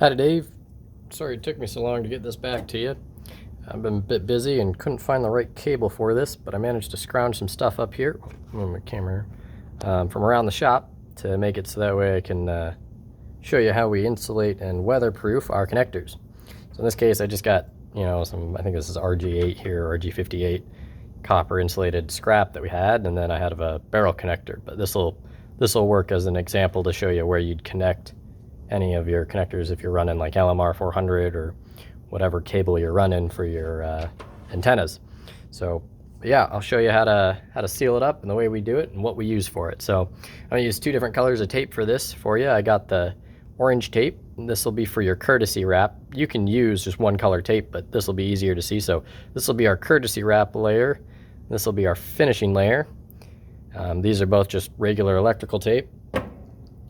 Hi, Dave. Sorry it took me so long to get this back to you. I've been a bit busy and couldn't find the right cable for this, but I managed to scrounge some stuff up here, move my camera, from around the shop to make it so that way I can show you how we insulate and weatherproof our connectors. So in this case, I just got, some, I think this is RG8 here, RG58 copper insulated scrap that we had, and then I had a barrel connector, but this will work as an example to show you where you'd connect any of your connectors if you're running like LMR 400 or whatever cable you're running for your antennas. So yeah, I'll show you how to seal it up and the way we do it and what we use for it. So I'm gonna use two different colors of tape for this for you. I got the orange tape. This will be for your courtesy wrap. You can use just one color tape, but this will be easier to see. So this will be our courtesy wrap layer. This will be our finishing layer. These are both just regular electrical tape.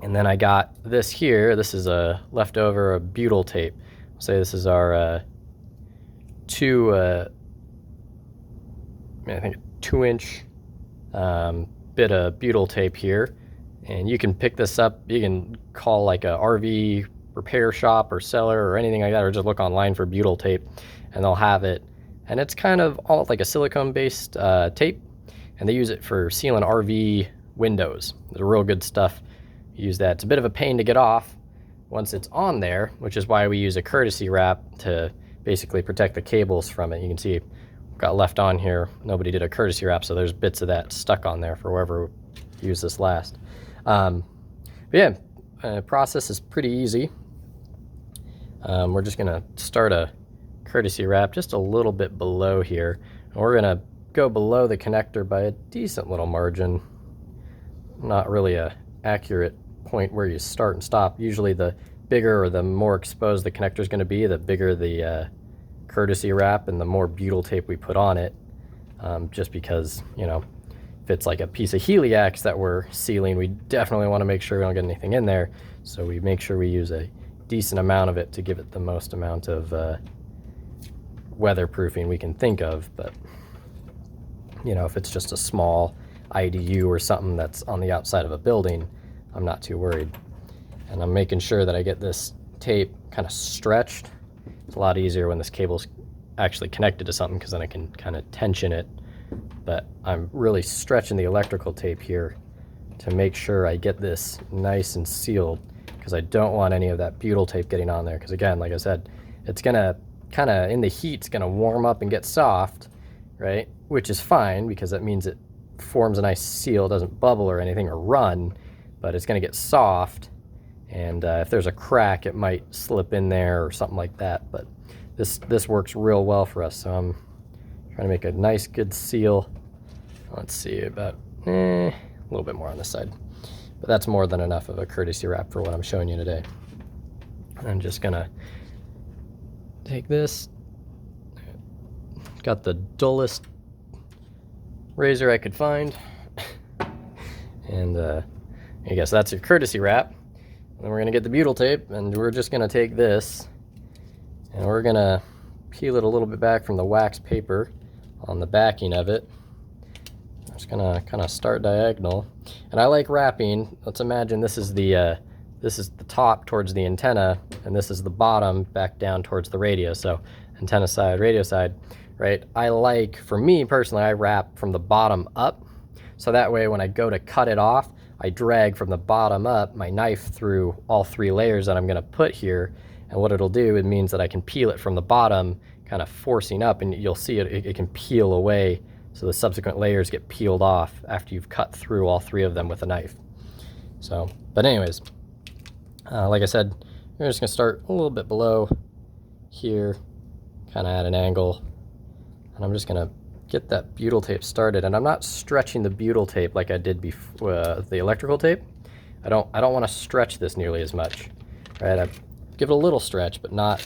And then I got this here. This is a leftover butyl tape. I'll say this is our I think a 2-inch bit of butyl tape here. And you can pick this up. You can call like a RV repair shop or seller or anything like that, or just look online for butyl tape and they'll have it. And it's kind of all like a silicone based tape, and they use it for sealing RV windows. It's real good stuff. Use that. It's a bit of a pain to get off once it's on there, which is why we use a courtesy wrap to basically protect the cables from it. You can see got left on here. Nobody did a courtesy wrap, so there's bits of that stuck on there for whoever used this last. But yeah, process is pretty easy. We're just gonna start a courtesy wrap just a little bit below here, and we're gonna go below the connector by a decent little margin. Not really a accurate point where you start and stop. Usually the bigger or the more exposed the connector is going to be, the bigger the courtesy wrap and the more butyl tape we put on it, just because, if it's like a piece of heliox that we're sealing, we definitely want to make sure we don't get anything in there, so we make sure we use a decent amount of it to give it the most amount of weatherproofing we can think of. But if it's just a small IDU or something that's on the outside of a building, I'm not too worried. And I'm making sure that I get this tape kind of stretched. It's a lot easier when this cable's actually connected to something, because then I can kind of tension it. But I'm really stretching the electrical tape here to make sure I get this nice and sealed, because I don't want any of that butyl tape getting on there. Because again, like I said, it's gonna kind of, in the heat, it's gonna warm up and get soft, right? Which is fine, because that means it forms a nice seal, doesn't bubble or anything or run, but it's going to get soft, and if there's a crack it might slip in there or something like that. But this works real well for us, so I'm trying to make a nice good seal. Let's see, about a little bit more on this side, but that's more than enough of a courtesy wrap for what I'm showing you today. I'm just gonna take this, got the dullest razor I could find, and I guess that's your courtesy wrap. And then we're gonna get the butyl tape, and we're just gonna take this and we're gonna peel it a little bit back from the wax paper on the backing of it. I'm just gonna kind of start diagonal, and I like wrapping. Let's imagine this is the top towards the antenna, and this is the bottom back down towards the radio. So antenna side, radio side, right? For me personally, I wrap from the bottom up, so that way when I go to cut it off, I drag from the bottom up my knife through all 3 layers that I'm gonna put here, and what it'll do, it means that I can peel it from the bottom, kind of forcing up, and you'll see it can peel away, so the subsequent layers get peeled off after you've cut through all 3 of them with a knife. So, but anyways, like I said, we're just gonna start a little bit below here, kind of at an angle. And I'm just gonna get that butyl tape started, and I'm not stretching the butyl tape like I did before the electrical tape. I don't want to stretch this nearly as much, right? I give it a little stretch, but not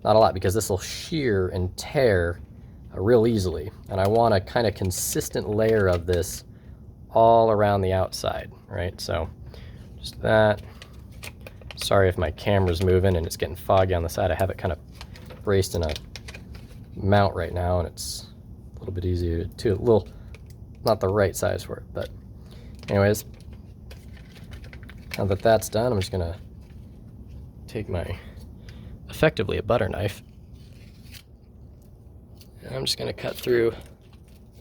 a lot, because this will shear and tear real easily, and I want a kind of consistent layer of this all around the outside, right? So just that. Sorry if my camera's moving and it's getting foggy on the side. I have it kind of braced in a mount right now, and it's a little bit easier to not the right size for it. But anyways, now that that's done, I'm just gonna take my effectively a butter knife. And I'm just going to cut through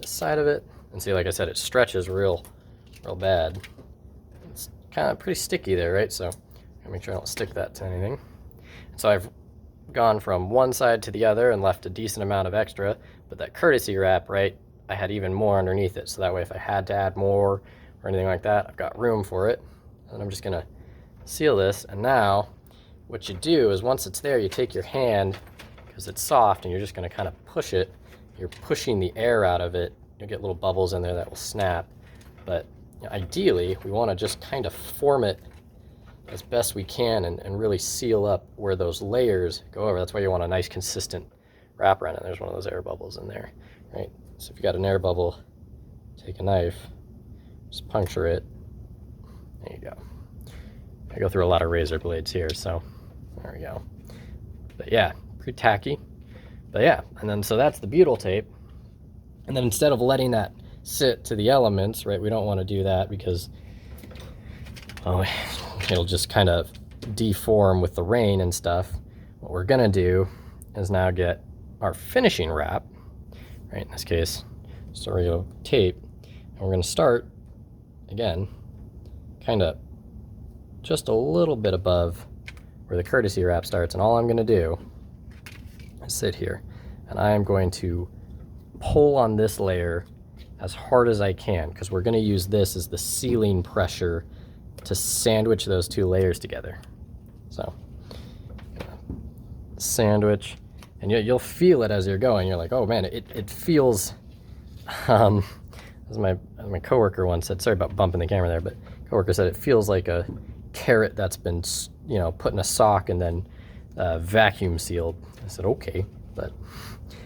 the side of it. And see, like I said, it stretches real bad. It's kind of pretty sticky there, right? So I'll make sure I don't stick that to anything. So I've gone from one side to the other and left a decent amount of extra, but that courtesy wrap, right, I had even more underneath it. So that way if I had to add more or anything like that, I've got room for it. And I'm just going to seal this. And now what you do is once it's there, you take your hand, because it's soft, and you're just going to kind of push it. You're pushing the air out of it. You'll get little bubbles in there that will snap. But ideally, we want to just kind of form it as best we can and really seal up where those layers go over. That's why you want a nice consistent wrap around it. There's one of those air bubbles in there, right? So if you got an air bubble, take a knife, just puncture it. There you go. I go through a lot of razor blades here, so there we go. But yeah, pretty tacky. But yeah, and then so that's the butyl tape. And then instead of letting that sit to the elements, right, we don't want to do that because it'll just kind of deform with the rain and stuff. What we're gonna do is now get our finishing wrap, right, in this case, just a regular tape, and we're gonna start, again, kind of just a little bit above where the courtesy wrap starts, and all I'm gonna do is sit here, and I am going to pull on this layer as hard as I can, because we're gonna use this as the sealing pressure to sandwich those two layers together. So, sandwich, and you'll feel it as you're going. You're like, oh man, it feels, as my coworker once said, sorry about bumping the camera there, but coworker said it feels like a carrot that's been, put in a sock and then vacuum sealed. I said, okay, but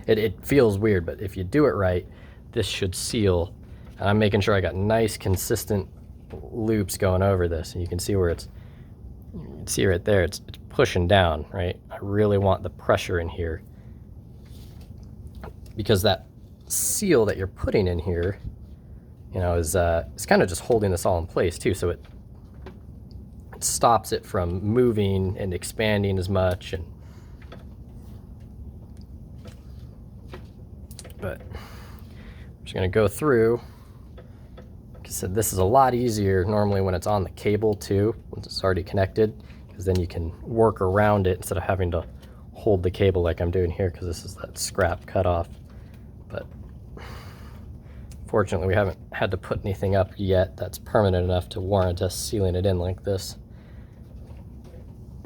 it feels weird, but if you do it right, this should seal. And I'm making sure I got nice, consistent loops going over this, and you can see where you can see right there, it's pushing down, right? I really want the pressure in here, because that seal that you're putting in here, is kind of just holding this all in place too, so it stops it from moving and expanding as much. But I'm just going to go through. Like I said, this is a lot easier normally when it's on the cable too, once it's already connected, because then you can work around it instead of having to hold the cable like I'm doing here, because this is that scrap cut off. But fortunately, we haven't had to put anything up yet that's permanent enough to warrant us sealing it in like this.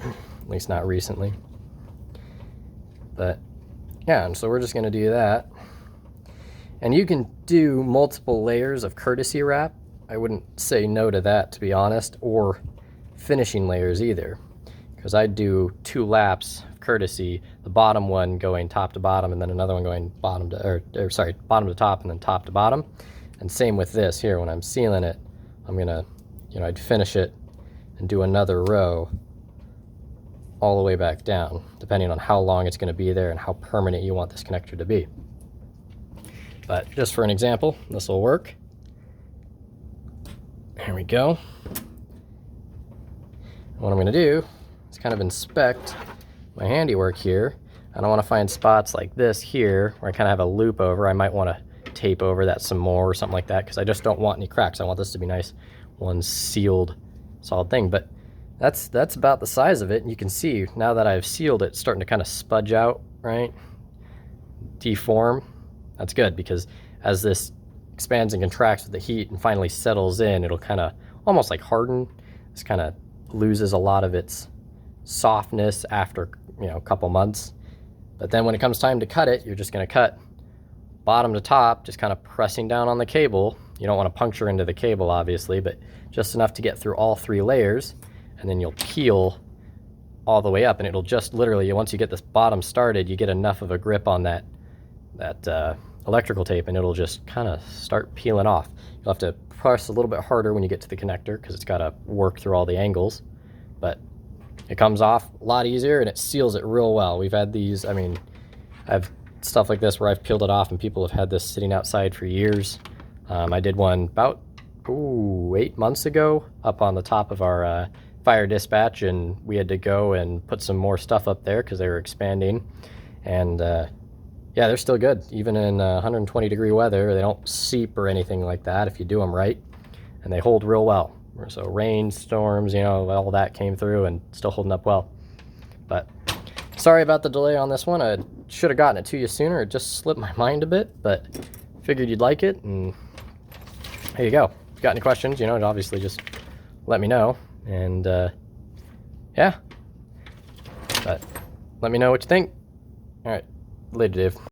At least not recently. But yeah, and so we're just going to do that. And you can do multiple layers of courtesy wrap. I wouldn't say no to that, to be honest, or finishing layers either, because I do 2 laps of courtesy, the bottom one going top to bottom, and then another one going bottom to top and then top to bottom. And same with this here. When I'm sealing it, I'm gonna, I'd finish it and do another row all the way back down, depending on how long it's going to be there and how permanent you want this connector to be. But just for an example, this will work. There we go. What I'm going to do is kind of inspect my handiwork here. And I want to find spots like this here where I kind of have a loop over. I might want to tape over that some more or something like that, because I just don't want any cracks. I want this to be nice, one sealed, solid thing. But that's about the size of it. And you can see now that I've sealed it, it's starting to kind of spudge out, right? Deform. That's good, because as this expands and contracts with the heat and finally settles in, it'll kind of almost like harden. This kind of loses a lot of its softness after a couple months. But then when it comes time to cut it, you're just going to cut bottom to top, just kind of pressing down on the cable. You don't want to puncture into the cable, obviously, but just enough to get through all 3 layers, and then you'll peel all the way up, and it'll just literally, once you get this bottom started, you get enough of a grip on that electrical tape, and it'll just kind of start peeling off. You'll have to press a little bit harder when you get to the connector, because it's got to work through all the angles, but it comes off a lot easier, and it seals it real well. We've had these, I have stuff like this where I've peeled it off and people have had this sitting outside for years. I did one about 8 months ago up on the top of our fire dispatch, and we had to go and put some more stuff up there because they were expanding. And yeah, they're still good. Even in 120 degree weather, they don't seep or anything like that if you do them right. And they hold real well. So rain, storms, you know, all that came through and still holding up well. But sorry about the delay on this one. I should have gotten it to you sooner. It just slipped my mind a bit, but figured you'd like it, and there you go. If you got any questions, you know, obviously just let me know. And yeah, but let me know what you think. All right, later, Dave.